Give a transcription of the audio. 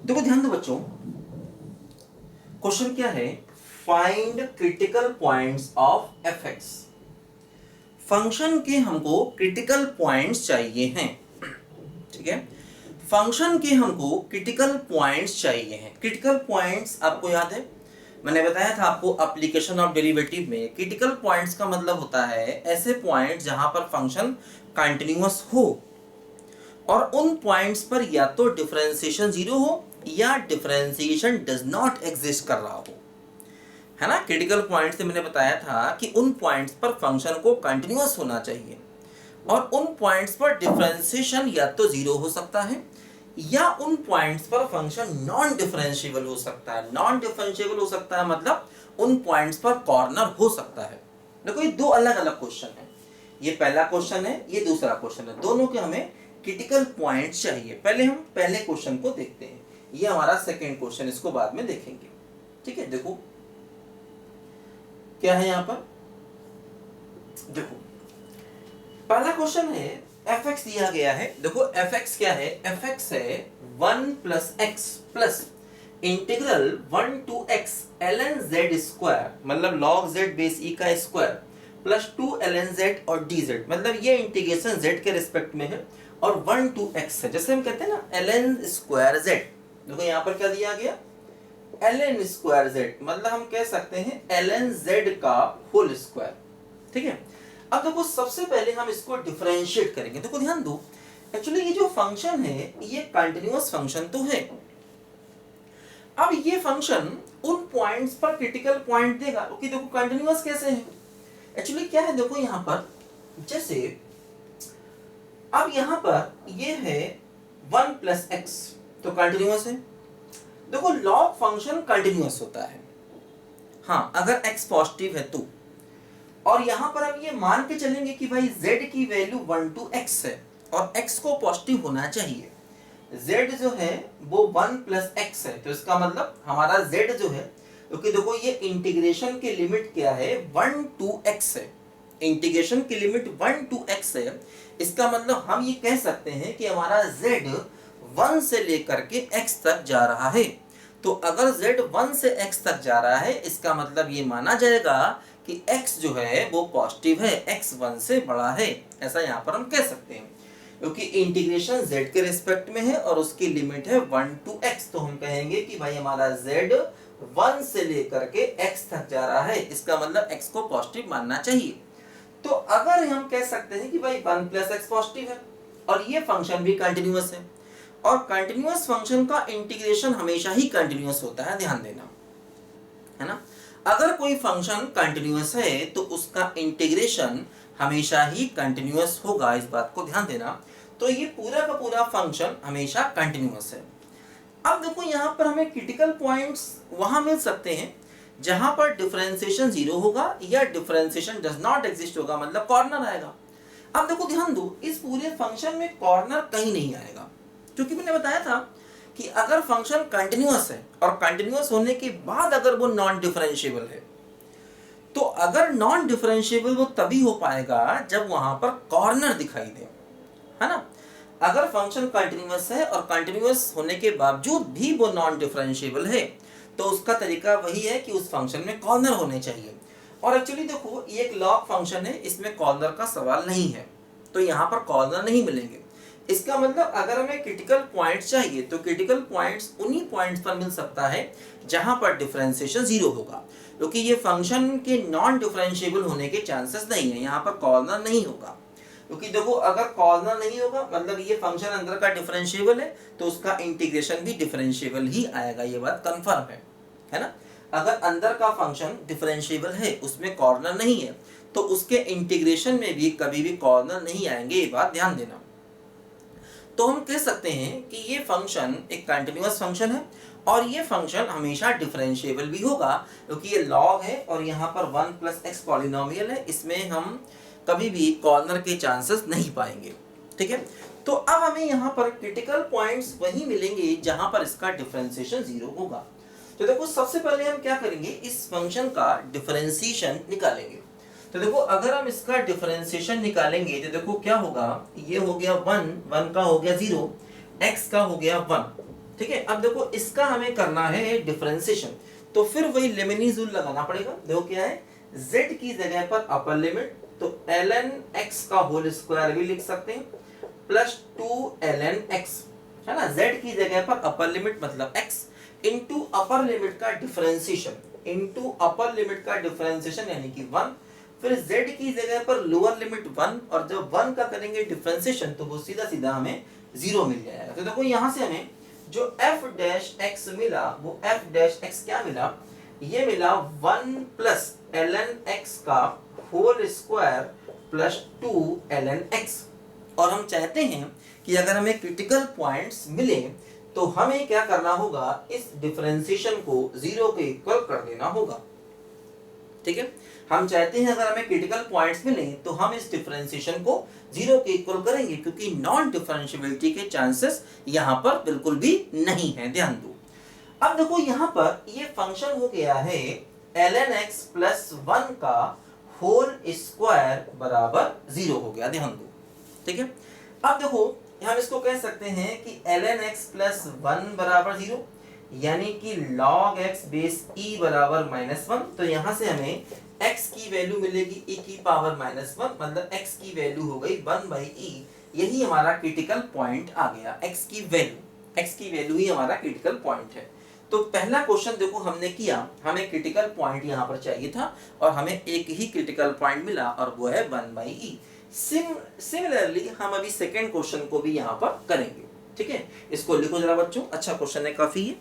देखो ध्यान दो बच्चों, क्वेश्चन क्या है, find critical points of F x. Function के हमको क्रिटिकल पॉइंट्स चाहिए हैं, ठीक है। फंक्शन के हमको क्रिटिकल पॉइंट्स चाहिए हैं। क्रिटिकल पॉइंट्स आपको याद है, मैंने बताया था आपको एप्लीकेशन ऑफ डेरिवेटिव में क्रिटिकल पॉइंट्स का मतलब होता है ऐसे पॉइंट जहां पर फंक्शन कंटिन्यूअस हो और उन पॉइंट्स पर या तो डिफरेंशिएशन जीरो हो या डिफरेंशिएशन डज नॉट एग्जिस्ट कर रहा हो, है ना। क्रिटिकल पॉइंट से मैंने बताया था कि उन पॉइंट्स पर फंक्शन को कंटिन्यूअस होना चाहिए और उन पॉइंट्स पर डिफरेंशिएशन या तो जीरो हो सकता है या उन पॉइंट्स पर फंक्शन नॉन डिफरेंशिएबल हो सकता है। नॉन डिफरेंशिएबल हो सकता है मतलब उन पॉइंट्स पर कॉर्नर हो सकता है। देखो ये दो अलग अलग क्वेश्चन है, ये पहला क्वेश्चन है, ये दूसरा क्वेश्चन है, दोनों के हमें क्रिटिकल पॉइंट्स चाहिए। पहले हम पहले क्वेश्चन को देखते हैं, ये हमारा सेकेंड क्वेश्चन, इसको बाद में देखेंगे, ठीक है। देखो क्या है यहां पर, देखो पहला क्वेश्चन है एफ एक्स दिया गया है। देखो एफ एक्स क्या है, एफ एक्स है 1 plus X plus integral 1 to X ln z square, मतलब log z बेस ई का स्क्वायर प्लस 2 ln z और dz, मतलब ये इंटीग्रेशन z के रिस्पेक्ट में है और 1 टू x है। जैसे हम कहते हैं ना ln स्क्वायर z, देखो यहाँ पर क्या दिया गया ln स्क्वायर z, मतलब हम कह सकते हैं ln z का होल स्क्वायर, ठीक है। अब देखो सबसे पहले हम इसको डिफरेंशिएट करेंगे। देखो ध्यान दो, एक्चुअली ये जो फंक्शन है ये कंटिन्यूअस फंक्शन तो है। अब ये फंक्शन उन पॉइंट्स पर क्रिटिकल पॉइंट देगा क्योंकि देखो कंटिन्यूअस कैसे है, एक्चुअली क्या है, देखो यहां पर जैसे अब यहां पर ये है 1 प्लस एक्स तो कंटिन्यूअस है। देखो लॉग फंक्शन कंटिन्यूअस होता है, हाँ अगर x पॉजिटिव है तो। और यहां पर हम ये मान के चलेंगे कि भाई z की वैल्यू 1 टू x है और x को पॉजिटिव होना चाहिए। z जो है वो 1 प्लस एक्स है, तो इसका मतलब हमारा z जो है, क्योंकि देखो ये इंटीग्रेशन की लिमिट क्या है 1 टू x है, इंटीग्रेशन की लिमिट 1 टू x है। इसका मतलब हम ये कह सकते हैं कि हमारा z 1 से लेकर के x तक जा रहा है। तो अगर z 1 से x तक जा रहा है इसका मतलब ये माना जाएगा कि x जो है वो पॉजिटिव है, x 1 से बड़ा है, ऐसा यहाँ पर हम कह सकते हैं क्योंकि इंटीग्रेशन z के रिस्पेक्ट में है और उसकी लिमिट है 1 टू x। तो हम कहेंगे कि भाई हमारा z 1 से लेकर के x तक जा रहा है, इसका मतलब x को पॉजिटिव मानना चाहिए। तो अगर हम कह सकते हैं कि भाई 1 प्लस एक्स पॉजिटिव है और ये फंक्शन भी कंटिन्यूअस है और कंटिन्यूअस फंक्शन का इंटीग्रेशन हमेशा ही कंटिन्यूअस होता है, ध्यान देना, है ना। अगर कोई फंक्शन कंटिन्यूअस है तो उसका इंटीग्रेशन हमेशा ही कंटिन्यूअस होगा, इस बात को ध्यान देना। तो ये पूरा का पूरा फंक्शन हमेशा कंटिन्यूअस है। अब देखो यहाँ पर हमें क्रिटिकल पॉइंट्स वहां मिल सकते हैं जहां पर डिफरेंशिएशन जीरो होगा या डिफरेंशिएशन डज नॉट एग्जिस्ट होगा, मतलब कॉर्नर आएगा। अब देखो ध्यान दो, इस पूरे फंक्शन में कॉर्नर कहीं नहीं आएगा क्योंकि मैंने बताया था कि अगर फंक्शन कंटिन्यूअस है और कंटिन्यूअस होने के बाद अगर वो नॉन डिफरेंशिएबल है, तो अगर नॉन डिफरेंशिएबल वो तभी हो पाएगा जब वहां पर कॉर्नर दिखाई दे, है ना। अगर फंक्शन कंटिन्यूअस है और कंटिन्यूअस होने के बावजूद भी वो नॉन डिफरेंशिएबल है तो उसका तरीका वही है कि उस फंक्शन में कॉर्नर होने चाहिए। और एक्चुअली देखो ये एक लॉग फंक्शन है, इसमें कॉर्नर का सवाल नहीं है, तो यहाँ पर कॉर्नर नहीं मिलेंगे। इसका मतलब अगर हमें क्रिटिकल पॉइंट्स चाहिए तो क्रिटिकल पॉइंट्स उन्हीं पॉइंट्स पर मिल सकता है जहां पर डिफरेंशिएशन जीरो होगा, क्योंकि ये फंक्शन के नॉन डिफरेंशिएबल होने के चांसेस नहीं है, यहाँ पर कॉर्नर नहीं होगा। क्योंकि देखो अगर कॉर्नर नहीं होगा मतलब ये फंक्शन अंदर का डिफरेंशिएबल है तो उसका इंटीग्रेशन भी डिफरेंशिएबल ही आएगा, ये बात कंफर्म है ना। अगर अंदर का फंक्शन डिफरेंशिएबल है उसमें कॉर्नर नहीं है तो उसके इंटीग्रेशन में भी कभी भी कॉर्नर नहीं आएंगे, ये बात ध्यान देना। तो हम कह सकते हैं कि ये फंक्शन एक कंटिन्यूअस फंक्शन है और ये फंक्शन हमेशा डिफरेंशिएबल भी होगा क्योंकि ये लॉग है और यहाँ पर 1 प्लस एक्स पॉलिनोमियल है, इसमें हम कभी भी कॉर्नर के चांसेस नहीं पाएंगे, ठीक है। तो अब हमें यहाँ पर क्रिटिकल पॉइंट्स वही मिलेंगे जहां पर इसका डिफरेंशिएशन जीरो होगा। तो देखो सबसे पहले हम क्या करेंगे, इस फंक्शन का डिफरेंशिएशन निकालेंगे। तो देखो अगर हम इसका डिफरेंशिएशन निकालेंगे तो देखो क्या होगा, ये हो गया 1, 1 का हो गया 0, x का हो गया 1, ठीक है, अब देखो इसका हमें करना है डिफरेंशिएशन, तो फिर वही लेबनीज़ रूल लगाना पड़ेगा। देखो क्या है, z की जगह पर अपर लिमिट तो ln x का होल स्क्वायर भी लिख सकते हैं प्लस 2ln x, है ना। z की जगह पर अपर लिमिट मतलब x इनटू अपर लिमिट का डिफरेंशिएशन, इनटू अपर लिमिट का डिफरेंशिएशन यानी कि 1, फिर z की जगह पर लोअर लिमिट 1, और जब 1 का करेंगे डिफरेंशिएशन तो वो सीधा सीधा हमें 0 मिल जाएगा। तो देखो यहां से हमें जो f डैश x मिला वो f डैश x क्या मिला, ये मिला 1 प्लस ln x का whole square plus 2 ln x। और हम चाहते हैं कि अगर हमें क्रिटिकल पॉइंट्स मिले तो हमें क्या करना होगा, इस डिफरेंशिएशन को 0 के इक्वल कर देना होगा। ठीक है, हम चाहते हैं अगर हमें क्रिटिकल पॉइंट्स मिले तो हम इस डिफरेंशिएशन को 0 के इक्वल करेंगे, क्योंकि नॉन डिफरेंशिएबिलिटी के चांसेस यहां पर बिल्कुल भी नहीं है, ध्यान दो। अब देखो यहां पर ये फंक्शन हो गया है ln x प्लस 1 का होल स्क्वायर बराबर 0 हो गया, ध्यान दो। ठीक है, अब देखो हम इसको कह सकते हैं कि ln x प्लस 1 बराबर 0, यानी कि log x बेस e बराबर -1। तो यहां से हमें x की वैल्यू मिलेगी e की पावर -1, मतलब x की वैल्यू हो गई 1/e। यही हमारा क्रिटिकल पॉइंट आ गया, x की वैल्यू ही हमारा क्रिटिकल पॉइंट है। तो पहला क्वेश्चन देखो हमने किया, हमें क्रिटिकल पॉइंट यहाँ पर चाहिए था और हमें एक ही क्रिटिकल पॉइंट मिला और वो है 1/e। सिमिलरली हम अभी सेकेंड क्वेश्चन को भी यहाँ पर करेंगे। ठीक है, इसको लिखो जरा बच्चों, अच्छा क्वेश्चन है काफी है।